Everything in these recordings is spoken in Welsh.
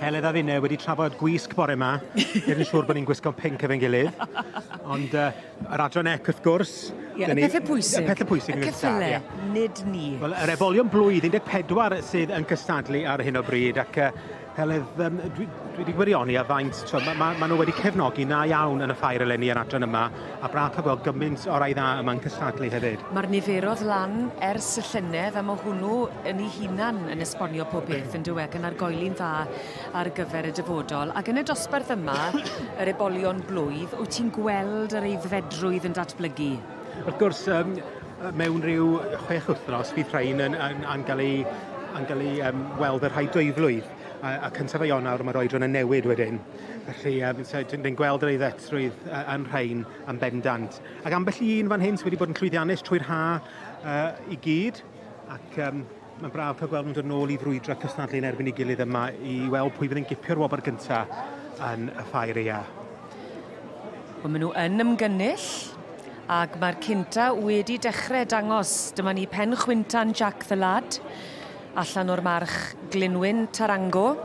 Heledd a finne wedi trafod gwisg bore yma. Dwi'n siŵr bod ni'n gwisgo'n pinc efo'n gilydd. Ond yr adran ec wrth gwrs. Y pethau pwysig. Y pethau pwysig. Y ceffylau, nid ni. Wel, yr Ebolion Blwydd 14 sydd yn cystadlu ar hyn o bryd ac Heledd, dwi wedi gwirioni a faint, mae nhw wedi cefnogi na iawn yn y ffair eleni yr adran yma a braf cael gweld gymaint orau dda yma'n cystadlu hefyd. Mae'r niferoedd lan ers y llynedd a mae hwnnw yn ei hunan yn esbonio pob beth yn dyweg yn argoeli'n dda ar gyfer y dyfodol. Ac yn y dosbarth yma, yr Ebolion Blwydd, wyt ti'n gweld yr aeddfedrwydd yn datblygu? Wrth gwrs, mewn rhyw 6 wythnos, fydd rhain yn cael ei weld yr rhai dwyflwydd. A cyntaf o Ionawr mae'r oedran yn newid wedyn. Felly, dwi'n gweld yr aeddfedrwydd yn rhain yn bendant. Ac ambell un fan hyn sydd wedi bod yn llwyddiannus trwy'r ha i gyd. Ac mae'n braf cael gweld nhw'n dod nôl i frwydro cystadlu yn erbyn ei gilydd yma i weld pwy fydd yn gipio'r wobr gyntaf yn y ffair ia. Wel, maen nhw yn ymgynnull. Ac mae'r cynta wedi dechrau dangos. Dyma ni pen chwyntan Jack the Lad. Allan o'r march Glynwyn Tarango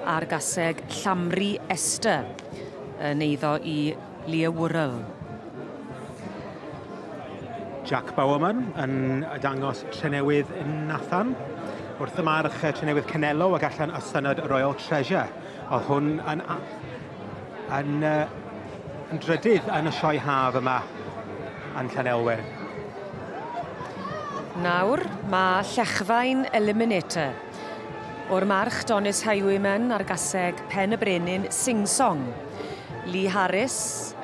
a'r gaseg Llamri Esther yn eiddo i Lia Wwrl. Jack Bowerman yn dangos trenewydd Nathan. Wrth y march trenewydd Canelo ac allan o synod Royal Treasure. Oedd hwn yn drydydd yn y sioe haf yma yn Llanelwedd. Nawr, mae Llechfain Eliminator. O'r march Donis Highwayman ar gaseg Pen y Brenin Sing Song. Lee Harris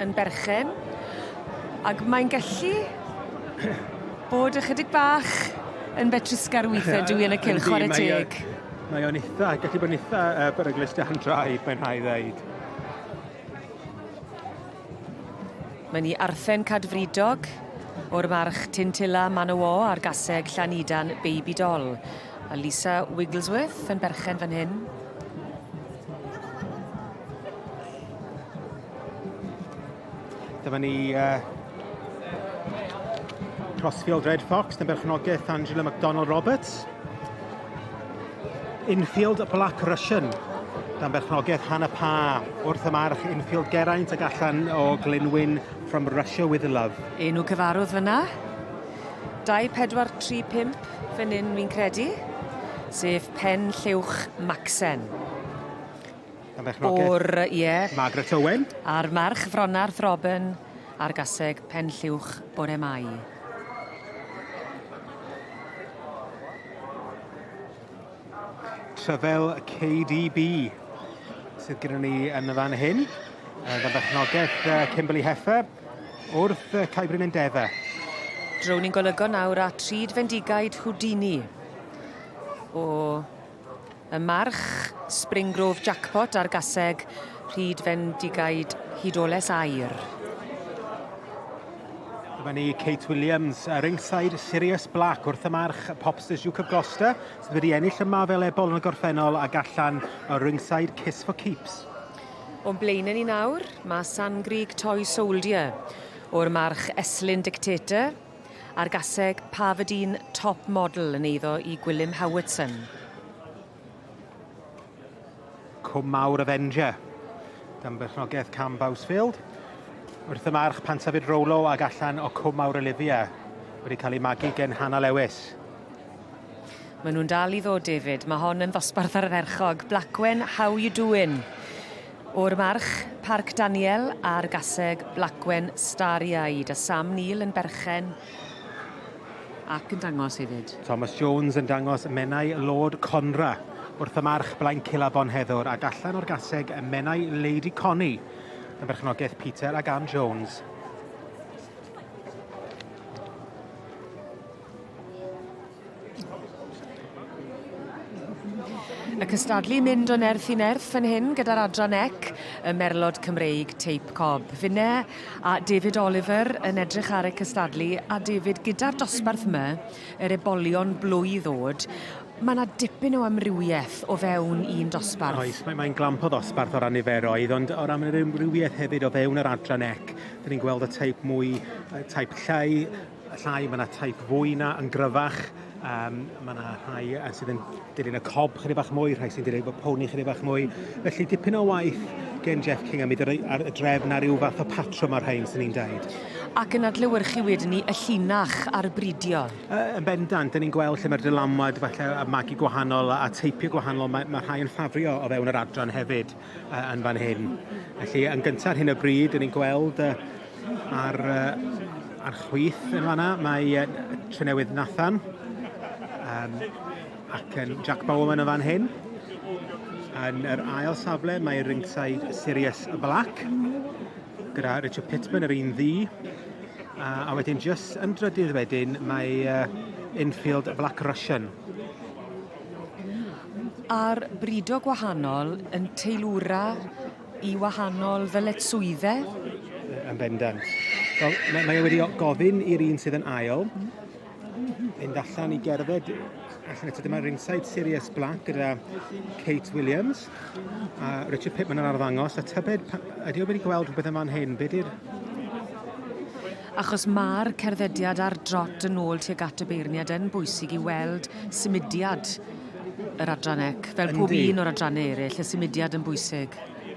yn berchen. Ac mae'n gallu bod ychydig bach yn betrysgar weithiau dwi yn y cylch chwarae teg. Mae o'n gallu bod yn eitha beryglus dan draed, mae'n rhaid ddeud. Mae'n i Arthen Cadfridog. O'r march Tintilla Manawo ar gaseg Llanidan Baby Doll. A Lisa Wigglesworth yn berchen fan hyn. Dyma ni Crossfield Red Fox, yn berchnogaeth Angela MacDonald Roberts. Infield Black Russian, dan berchnogaeth Hannah Pa. Wrth y march Infield Geraint ac allan o Glynwyn From Russia with Love. Enw cyfarwydd fyna. 2435 fan hyn fi'n credu. Sef Pen Lliwch Maxen. O'r, Margaret Owen. A'r march Fronarth Robin a'r gaseg Pen Lliwch Bore Mai. Tryfel KDB sydd gyda ni yn y fan hyn. Gan berchnogaeth Kimberly Heffer wrth Caebryn Endeavour. Dro ni'n golygo nawr a Tryd Fendigaid Houdini. O y march Springgrove Jackpot ar gaseg Pryd Fendigaid Hydolus Aur. Dyma ni Kate Williams, ringside Sirius Black wrth y march Popsters Jacob Gloucester sydd wedi ennill y mafel ebol yn y gorffennol ac allan o ringside Kiss for Keeps. O'n blaen ni nawr, mae Sangreig Toy Soldier o'r march Eslyn Dictator a'r gaseg Pafadine Top Model yn eiddo i Gwilym Howardson. Cwm Mawr Avenger, dan berchnogaeth Cam Bousfield. Wrth y march Pansafyd Rolo ac allan o Cwm Mawr Olivia wedi cael ei magu gen Hannah Lewis. Maen nhw'n dal i ddod, David. Mae hon yn ddosbarth ar yr erchog. Blacwen, how you doing? O'r march Parc Daniel a'r gaseg Blacwen Starry-Eyed a Sam Neil yn berchen ac yn dangos hefyd. Thomas Jones yn dangos Menai Lord Conra wrth y march Blaen Cilabon Heddwr ac allan o'r gaseg Menai Lady Connie yn berchnogaeth Peter ac Ann Jones. Y cystadlu mynd o nerth i nerth fan hyn gyda'r adran ec, y Merlod Cymreig Teip Cob. Finne a David Oliver yn edrych ar y cystadlu, a David, gyda'r dosbarth yma, yr Ebolion Blwydd ddod, mae yna dipyn o amrywiaeth o fewn un dosbarth. Oes, mae'n glamp o ddosbarth o ran niferoedd, ond o ran yr amrywiaeth hefyd o fewn yr adran ec. Dyn ni'n gweld y teip mwy, teip llai, mae yna teip fwy na yn gryfach, Mae yna rhai sydd yn dilyn y cob chydig bach mwy, rhai sy'n dilyn y pony chydig bach mwy. Felly dipyn o waith gen Jeff King am ar y drefn a ryw fath o patrwm ar rhain sy'n ni'n dweud. Ac yn adlewyrchu wedyn ni y llinach a'r bridio. Yn bendant, dyn ni'n gweld lle mae'r dylamwad falle a magu gwahanol a teipio gwahanol, mae rhai yn ffafrio o fewn yr adran hefyd yn fan hyn. Felly, yn gyntaf ar hyn o bryd, dyn ni'n gweld ar chwith yn fanna, mae Trenewydd Nathan ac yn Jack Bowerman yn fan hyn. Yn yr ail safle, mae ringside Sirius Black, gyda Richard Pittman yr un ddi. A wedyn, just yn drydydd wedyn, mae infield Black Russian. A'r brido gwahanol yn teilwra i wahanol ddyletswyddau? Yn bendant. Mae wedi gofyn i'r un sydd yn ail, fynd allan i gerdded, allan eto dyma ringside Sirius Black gyda Kate Williams, a Richard Pittman yn arddangos, a tybed, ydy o wedi gweld rhywbeth yn fan hyn, beth yw'r... Achos mae'r cerddediad ar drot yn ôl tuag at y beirniad yn bwysig i weld symudiad yr adrannec. Fel pob un o'r adrannau eraill, y symudiad yn bwysig.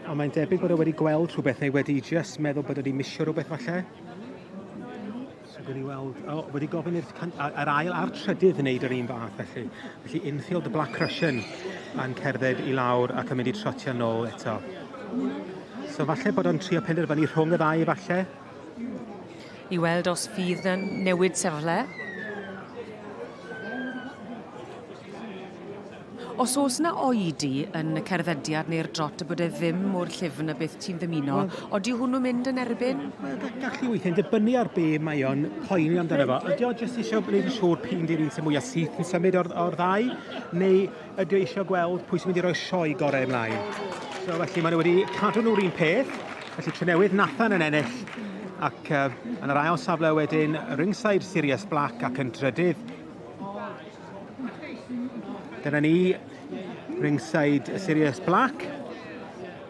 Ond mae'n debyg bod e wedi gweld rhywbeth neu wedi just meddwl bod wedi misio rhywbeth falle. So wedi gofyn yr ail a'r trydydd yn neud yr un fath felly. Felly infield y Black Russian yn cerdded i lawr ac yn mynd i trotio nôl eto. So falle bod o'n trio penderfynu rhwng y ddau falle. I weld os fydd yn newid sefle. Os oes yna oedi yn y cerddediad neu'r drot a bod e ddim mor llyfn a beth ti'n ddymuno, odi hwnnw'n mynd yn erbyn? Gallu weithio'n dibynnu ar be mae o'n poeni amdano fo. Ydy o jyst eisiau gwneud yn siŵr pyn di'r un sy'n mwyaf syth yn symud o'r ddau, neu ydy o eisiau gweld pwy sy'n mynd i roi sioe gorau ymlaen. So felly maen nhw wedi cadw nhw'r un peth, felly Trenewydd Nathan yn ennill. Ac yn yr ail safle wedyn, ringside Sirius Black ac yn drydydd. Dyna ni, ringside Sirius Black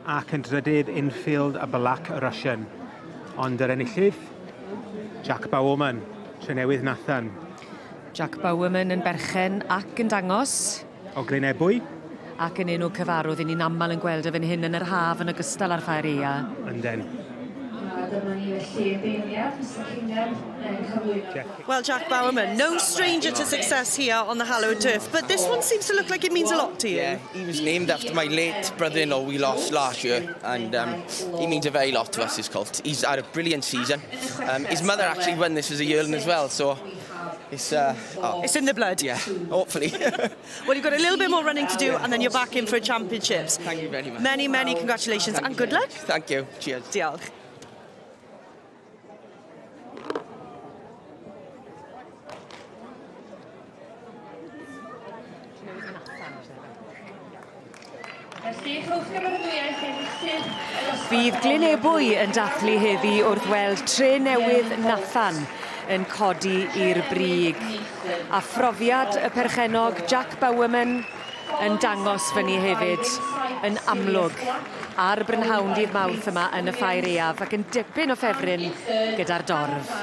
ac yn drydydd infield a Black Russian. Ond yr enillydd, Jack Bowerman, Trenewydd Nathan. Jack Bowerman yn berchen ac yn dangos. O Grynebwy. Ac yn enw cyfarwydd, ni'n aml yn gweld y fan hyn yn yr haf yn ogystal â'r ffair ea. Ynden. Well, Jack Bowerman, no stranger to success here on the hallowed turf, but this one seems to look like it means a lot to you. Yeah, he was named after my late brother-in-law we lost last year, and he means a very lot to us, this colt. He's had a brilliant season. His mother actually won this as a yearling as well, so it's in the blood. Yeah, hopefully. Well, you've got a little bit more running to do, and then you're back in for championships. Thank you very much. Many, many congratulations, and good luck. Thank you. Cheers. Diolch. Bydd Glynebwy yn dathlu heddi wrth weld Trenewydd Nathan yn codi i'r brig. A phrofiad y perchenog Jack Bowerman yn dangos fyny hefyd yn amlwg a'r brynhawndydd mawrth yma yn y ffair eaf ac yn dipyn o ffefryn gyda'r dorf.